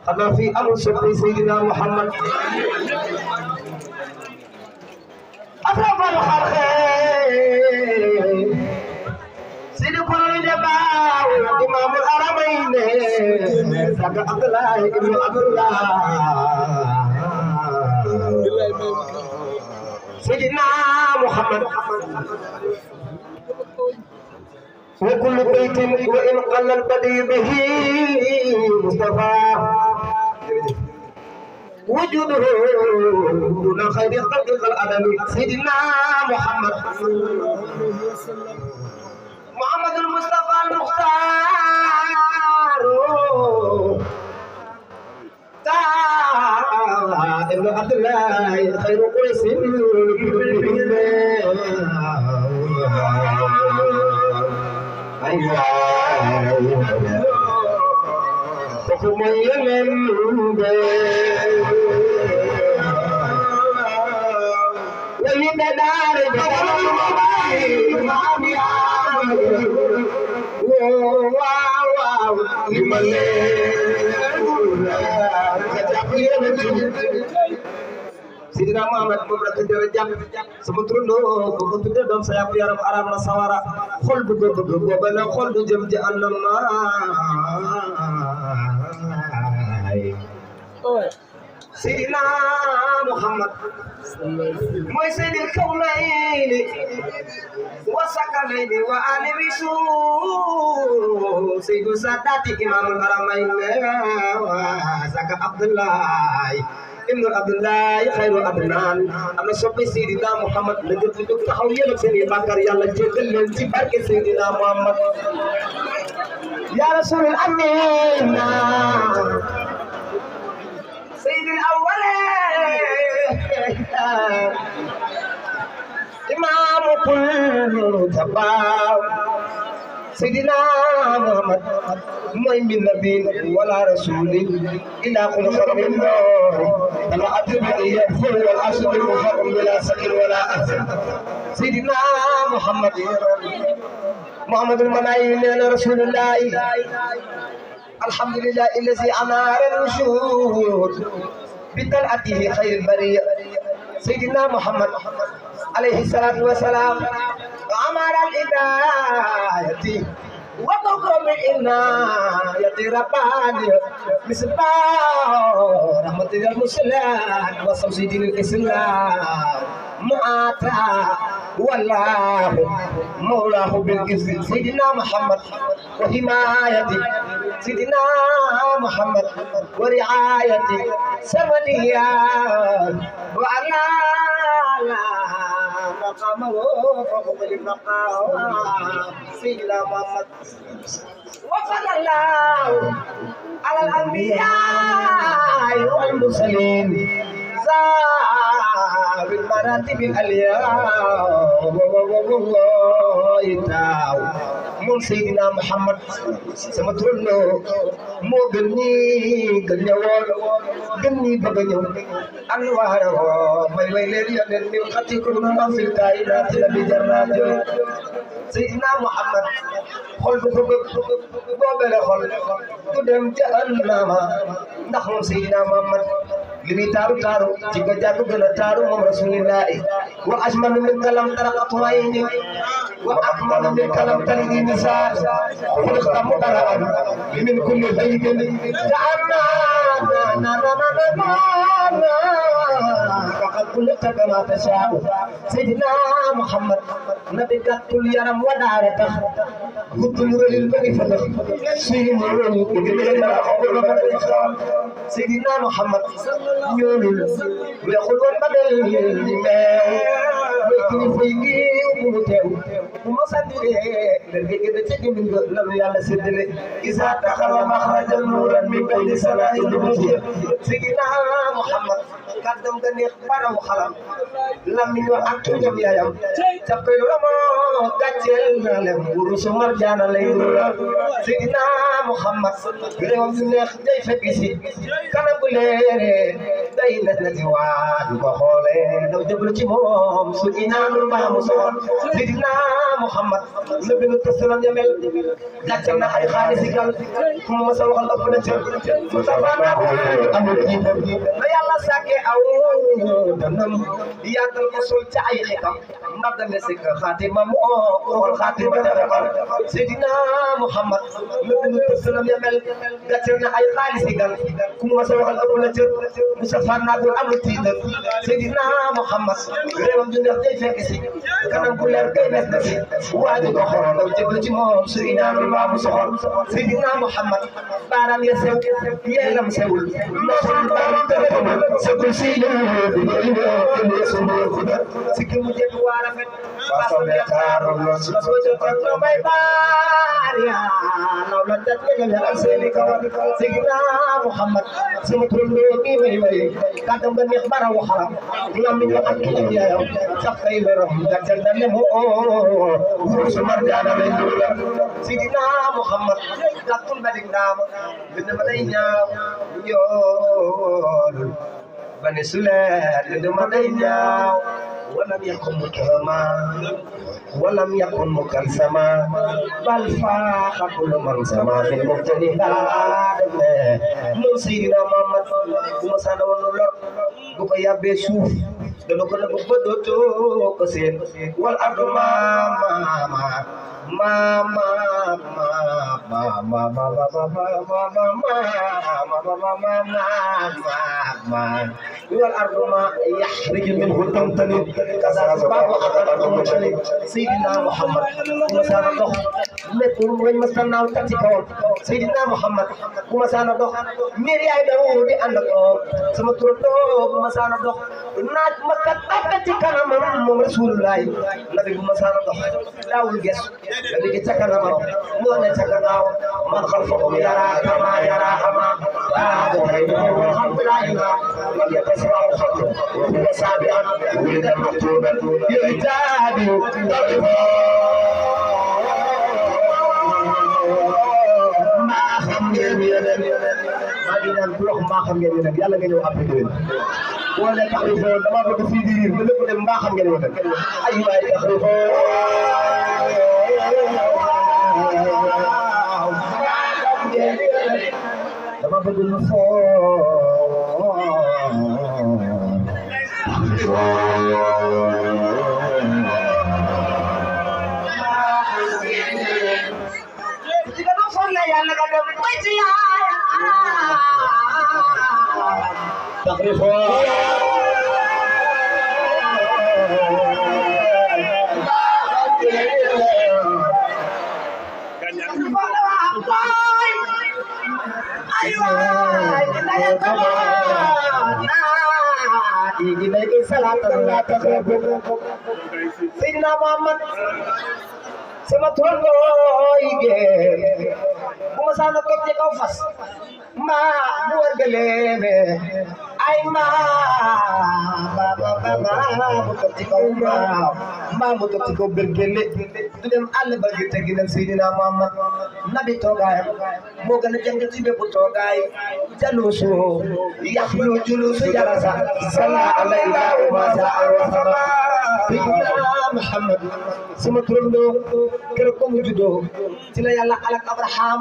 أنا في أمر سيدنا محمد أشرف الخلق سيد كل جبار إمام الحرمين سيد عبد الله ابن عبد الله سيدنا محمد وكل بيت وإن قل البدي به مصطفى وجوده دون خير خلق الأدم سيدنا محمد محمد المصطفى المختار ابن عبد الله خير قيس حكم يمن ولدار Sidina Muhammad moom la tuddee jàpp sama turandoo ko tuddee doom sa yàpp yaram arab na sawara xol bu bëgg booba la xol du jëm ci àndam Sidina Muhammad mooy Seydil Kawnayni wa Sakalayni wa Ali Bisu Seydu Saadati Imaamul Haramayni wa Zaka Abdullahi ibnu Abdullahi xayru adnaan am na soppi Seydina Muhammad la jot di jóg taxaw yéen ak seen i bàkkaar yàlla jéggal leen ci barke Seydina Muhammad ya rasulul amina sayyidil awwalin imaamu kullu jabbaar Seydina Muhammad mooy min nabiin wala rasulin illa qul xaramin noor dama atbi yafur wal asli muharram bila sakin wala ahsan Seydina Muhammad Muhammadul manayyin rasulullah alhamdulillah allazi anara al-wujuud bital'atihi khayril bariyya Seydina Muhammad alayhi salatu wa salam أمر الإداية وقوم الإناية رباني مصباح رحمة المسلمين وصمص دين الإسلام معاتا والله مولاه بالإذن سيدنا محمد وحماية سيدنا محمد ورعاية سمنية وعلى مقامه فوق المقام سيدنا محمد وصلى الله على الأنبياء والمرسلين ذوي المراتب العليا moom Seydina Muhammad sama turandoo moo gën ñi gën ñëwoon gën ñi bëgg a ñëw anwaar may leen yonent mi xatikum ma fil kaayinaati la bi jarraajo Seydina Muhammad xol bu ko bëgg boobale xol du dem jahannama ndax moom Seydina Muhammad li muy taaru taaru ci nga jàpp gën a taaru moom rasulillahi wa ajmalu min kalam taraqatu ayni wa akmalu min kalam talidi nisaa xuliqta mubarra'an min kulli aybin ta'anna faqad xuliqta kama tashaa'u Seydina Muhammad nabi gàttul yaram wa daara tax guddul rëyul bari fa tax Seydina Muhammad ñoolul weexul woon ba mel ni meew kilifa yi ngi mu teew bu ma sandiree la dégg na ca gémmiñ ga lanu yàlla séddale isa taxala maxrajan nuuran min bayni samaa'il dunya Seydina Muhammad kàddam ga neex baraw xalam lamiñ wa ak tuñam yaayam cappay ramoo gàcceel na leen wurusu marjaana lay dula Seydina Muhammad réewam yu neex day fekk si kanam bu leere day na ci waa du ko xoolee daw jëblu ci moom su inaanul maamu soxor Sidina Muhammad la bi nu tësalam yamel gàccal na ay xaalis gal ku ma sa waxal ëpp na cër mu tafaana amul jiit la yàlla sàkke aw danam yaatal ko sol ca ay xikam mbagale sik xaatima mu xool xaatima defar Sidina Muhammad la bi nu tësalam yamel gàccal na ay xaalis gal ku ma sa waxal ëpp na cër mu tafaana amul tiital Sidina Muhammad réewam ju neex day fekk si kanam bu leer day nes na si waaju ko xool daw jëblu ci moom su inaanul maamu soxor Sidina Muhammad baaraam ya sew yeelam sewul nosul baaraam téléphone sagul si sikki mu jëkk waa rafet façon de xaaru los ko jëkk no may baar ya law la dat ngeen ak seeni kawar Sidina Muhammad sama turandoo mi way kàddam nga neex bara waxalam ñoom mi ñu ak ki yaayam sax kay leeram gàccal na ne mu su marjaana lay dula Sidina Muhammad gàttul ba di ndaam bind ma day ñaaw ñool ba ne suleet bind ma day ñaaw ولم يكن مكرما ولم يكن مكلسما بل فاق كل من سما في المبتليات من سيدنا محمد ومسانا ونولر بك يا بيسوف dana ko nëbb ba dootoo ko seen wal ardu والأرض ما يخرج منه تمتلئ كذا باب أقرب ممتلئ سيدنا محمد ومسانا دوخ lépp ngañ ma sa naaw tati kawam Seydina Muhammad bu ma saana dox mbir yaay daw di ànd ak moom sama turandoo bu ma saana dox naaj ma kat tàggat ci kanamam moom Rasulullahi nabi bu ma saana dox daawul gesu nabi gi ca kanamam moo ne ca gannaaw man xalfahum yara kama yara ama baado hay alhamdulillah man yatasma'u xalqu wa huwa sabi'an wulida maktuban yu'tadi maa xam ngeen yeneen maa ngi naan bu wax maa xam ngeen yeneen yàlla nga ñëw après déwén boo ne taxrifo dama bëgg fii di riir ba lépp dem maa xam ngeen yeneen ay waay taxrifo dama bëgg lu foo Seydina Muhammad sama turandoo yi géer bu ma saana toog ci kaw fas mbaa bu wargaleebe ay mbaa mu toog ci kaw mbaa mu toog ci kaw bergele du dem àll ba gi teginal Seydina Muhammad nabi toogaayam moo gën a jàng ci bépp toogaay jaluusu yaxlu juluusu jalasa salla alayhi wa sallam Seydina Muhammad sama turandoo keroog ba mu juddoo ci la yàlla alak Abraham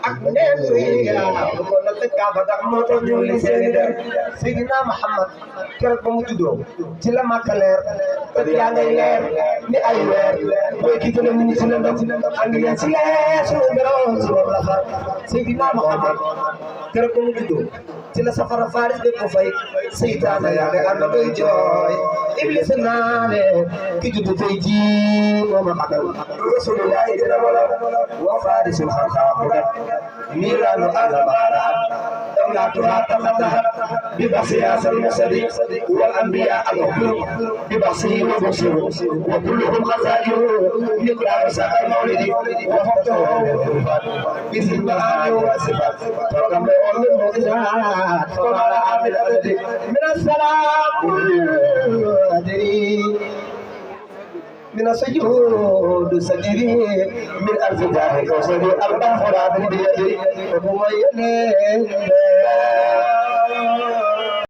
ak neen ya ko na tekka ba tax moo tax ñu li seeni der Seydina Muhammad keroog ba mu juddoo ci la Makka leer te yaa ngay leer ni ay weer mooy ki gën a nit ñi ci la ndam ànd leen ci leer suñu borom si moom la far Seydina Muhammad keroog ba mu juddoo ci la safara faris de ko fay seytaane yaa ngay ànd doy jooy Iblis naane ki juddu tey jii moom a xatal Rasulullahi dina wala wa farisul xalqa ميران الأمارات دولتها تفتحت ببصياص المرسلين والأنبياء الحكم ببصير وبصير وكلهم خزائن مقدار ساق المولد وفقته باسم المعاني والصفات فرقم بأول المعجزات فقال عامل الأبد من السلام من السجود سجدي من أرض جاه كوسري أربع فراد بيدي وهو يلين